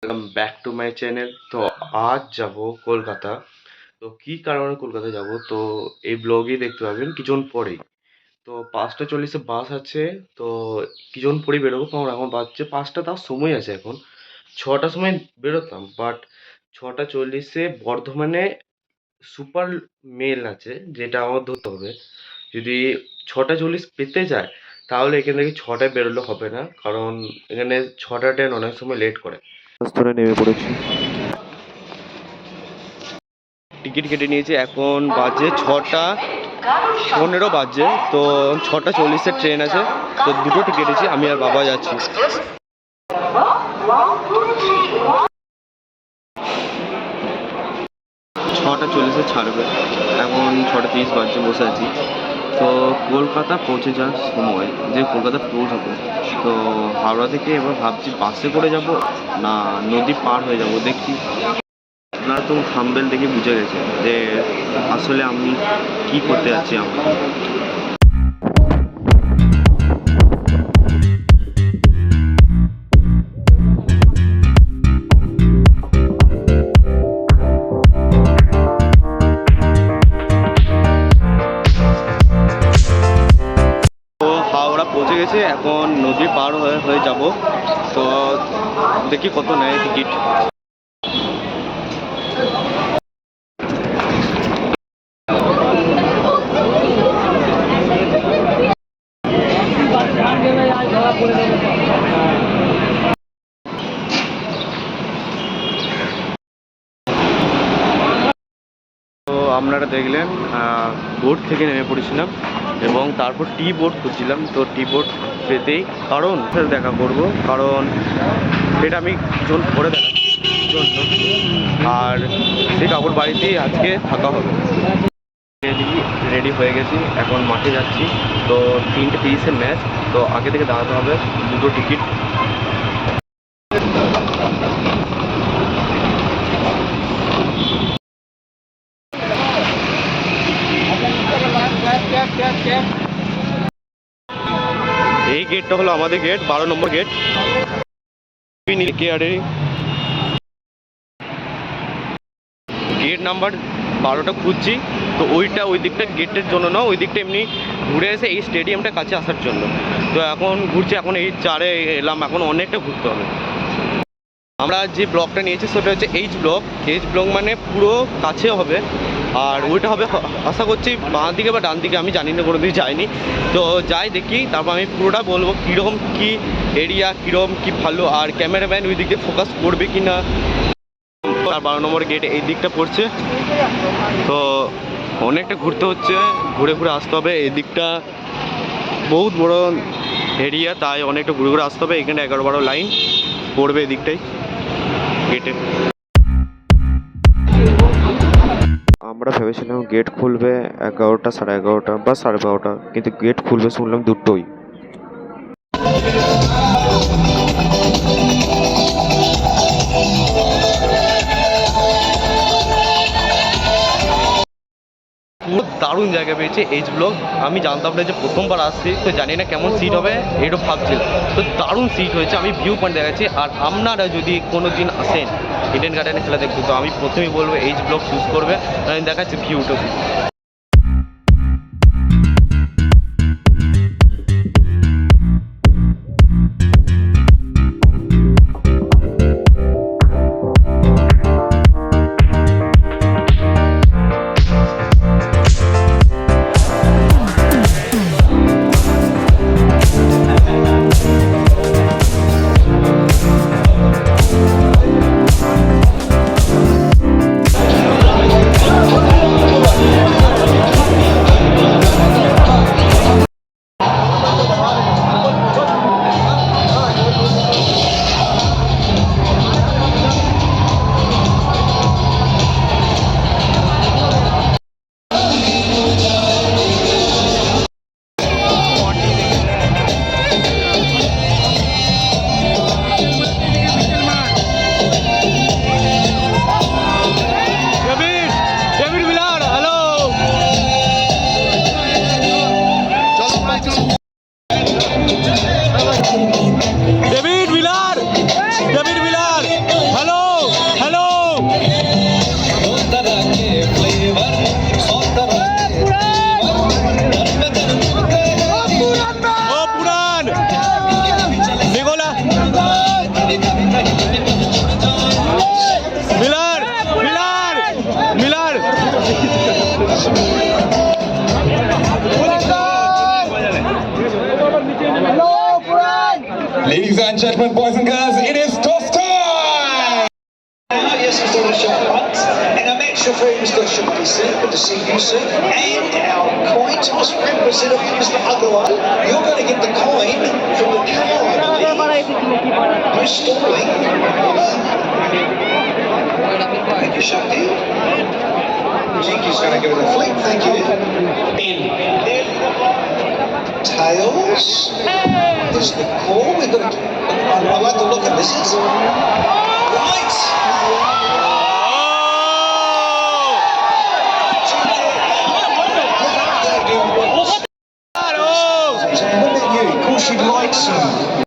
Welcome back to my channel. তো আজ যাব কলকাতা। তো কি কারণে কলকাতা যাব তো এই ব্লগেই দেখতে পাবেন কিছুক্ষণ পরেই। তো 5:40-এ বাস আছে। তো কিছুক্ষণ পরেই বেরোবো, কারণ এখন বাজছে 5টা, তার সময় আছে এখন। 6টার সময় বেরোতাম, বাট 6:40-এ বর্ধমানে সুপার মেল আছে, যেটা আমার ধরতে হবে। যদি 6:40 পেতে যায় তাহলে এখান থেকে 6টায় বেরোলে হবে না, কারণ এখানে 6টা ট্রেন অনেক সময় লেট করে। ধরে নেমে পড়েছি, টিকিট কেটে নিয়েছি। এখন বাজে 6:15 বাজে। তো 6:40-এর ট্রেন আছে, তো দুটো টিকিট কেটেছি, আমি আর বাবা যাচ্ছি। 6:40-এ ছাড়বে, এখন 6:30 বাজে, বসে আছি। তো কলকাতা পৌঁছে যাওয়ার সময় যে কলকাতা পৌঁছাবো, তো হাওড়া থেকে এবার ভাবছি বাসে করে যাব না নদী পার হয়ে যাব। দেখি, আপনারা তো থাম্বনেল দেখে বুঝে গেছেন যে আসলে আমি কি করতে যাচ্ছি। আমরা তো হাওড়া পৌঁছে গেছে, এখন নদী পার হয়ে যাব। তো দেখি কত নেয় টিকিট। তো আপনারা দেখলেন বোট থেকে নেমে পড়েছিলাম এবং তারপর টি বোট খুঁজছিলাম। তো টি বোট পেতেই, কারণ দেখা করব, কারণ সেটা আমি কিছুক্ষণ পরে দেখাচ্ছি জন্য। আর সেই কাকুর বাড়িতেই আজকে থাকা হবে। রেডি হয়ে গেছি, এখন মাঠে যাচ্ছি। তো 3:30-এর ম্যাচ, তো আগে থেকে দাঁড়াতে হবে, দুটো টিকিট। এই গেটটা হলো আমাদের গেট, 12 নম্বর গেট। গেট নাম্বার 12টা খুঁজছি। তো ওই দিকটা গেটের জন্য না, ওই দিকটা এমনি ঘুরে এসে এই স্টেডিয়ামটা কাছে আসার জন্য। তো এখন ঘুরছি, এখন এই 4-এ এলাম, এখন অনেকটা ঘুরতে হবে। আমরা যে ব্লকটা নিয়েছি সেটা হচ্ছে এইচ ব্লক মানে পুরো কাছে হবে। আর ওইটা হবে আশা করছি বাঁ দিকে বা ডান দিকে, আমি জানি না, কোনো দিন যাইনি। তো যাই দেখি, তারপর আমি পুরোটা বলবো কীরকম কী এরিয়া, কীরকম কী ভালো, আর ক্যামেরাম্যান ওই দিকে ফোকাস করবে কি না। আর 12 নম্বর গেট এই দিকটা পড়ছে, তো অনেকটা ঘুরতে হচ্ছে, ঘুরে ঘুরে আসতে হবে। এই দিকটা বহুত বড় এরিয়া, তাই অনেকটা ঘুরে ঘুরে আসতে হবে। এখানে 11-12 লাইন পড়বে এদিকটাই গেটে। আমরা ভেবেছিলাম গেট খুলবে 11টা, 11:30 বা 12:30, কিন্তু গেট খুলবে শুনলাম 2টোই। পুরো দারুণ জায়গা পেয়েছে এইচ ব্লক। আমি জানতাম না, যে প্রথমবার আসছি, তো জানি না কেমন সিট হবে, এইটা ভাবছিলাম। তো দারুণ সিট হয়েছে, আমি ভিউ পয়েন্ট দেখাচ্ছি। আর আপনারা যদি কোনো দিন আসেন ইডেন গার্ডেনে খেলা দেখতে, তো আমি প্রথমেই বলবো এইচ ব্লক চুজ করবে। আমি দেখাচ্ছি ভিউটা। to see you soon. And our coin toss representative, Mr. Agarwal, you're going to get the coin from the cow, I believe. Who's stalling? Thank you, Shakti. Jinky's going to go to the fleet, thank you. Tails is the call. We've got to, I like the look of this. Right. What about you? Of course you'd like some.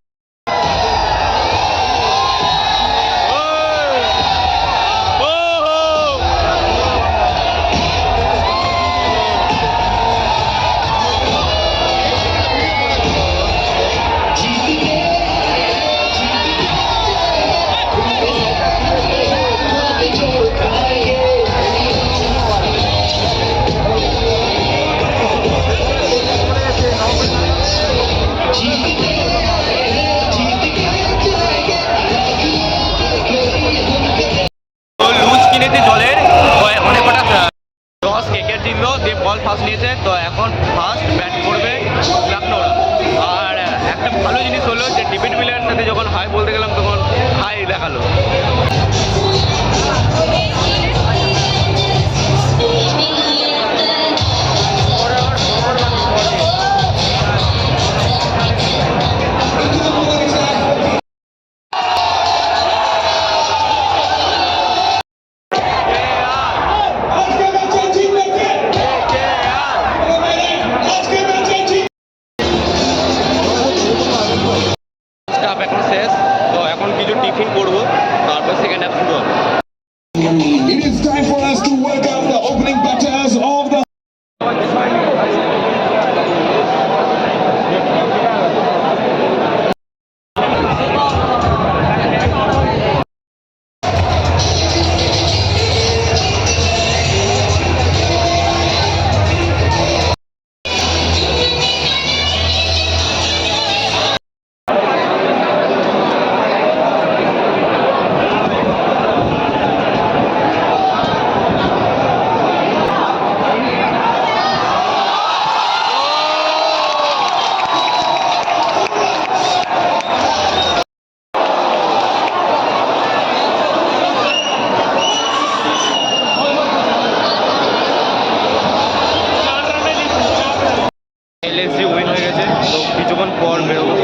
লুজ কিনেছে জলের, তো অনেক কটা toss কেকের জিতলো, দিয়ে বল first নিয়েছে, তো এখন ফার্স্ট ব্যাট করবে লখনৌরা। আর একটা ভালো জিনিস হলো যে ডেভিড মিলারের সাথে যখন হাই বলতে গেলাম তখন হাই দেখালো। হাফ এখন শেষ, তো এখন কিছু টিফিন করবো, তারপর সেকেন্ড হাফ শুরু হবে। It is time for us to welcome the opening batters of the LSG win হয়ে গেছে, তো কিছুক্ষণ পর বেরোবো।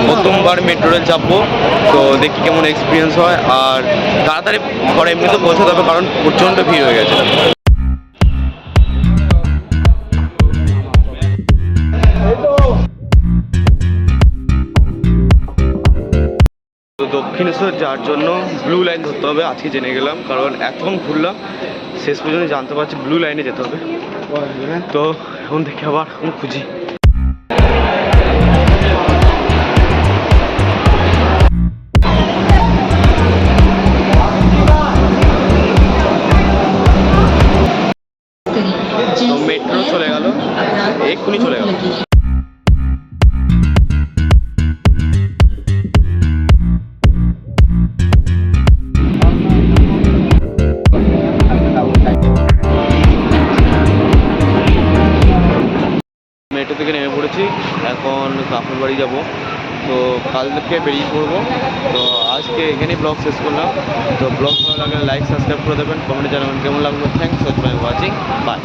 প্রথমবার মেট্রো রেল চাপবো, তো দেখি কেমন এক্সপিরিয়েন্স হয়। আর তাড়াতাড়ি ঘরে এমনিতে পৌঁছাতে হবে, কারণ প্রচণ্ড ভিড় হয়ে গেছে। তো দক্ষিণেশ্বর যাওয়ার জন্য ব্লু লাইন ধরতে হবে, আজকে জেনে গেলাম, কারণ এতক্ষণ ঘুরলাম শেষ পর্যন্ত জানতে পারছি ব্লু লাইনে যেতে হবে। তো এখন দেখি আবার এখন খুঁজি। তো মেট্রো চলে গেল, এক্ষুনি চলে গেল। মেট্রো থেকে নেমে পড়েছি, এখন কাকুর বাড়ি যাবো, তো কাল থেকে বেরিয়ে পড়বো। তো আজকে এখানেই ব্লগ শেষ করলাম। তো ব্লগ ভালো লাগলে লাইক সাবস্ক্রাইব করে দেবেন, কমেন্টে জানাবেন কেমন লাগলো। Thanks for watching, by.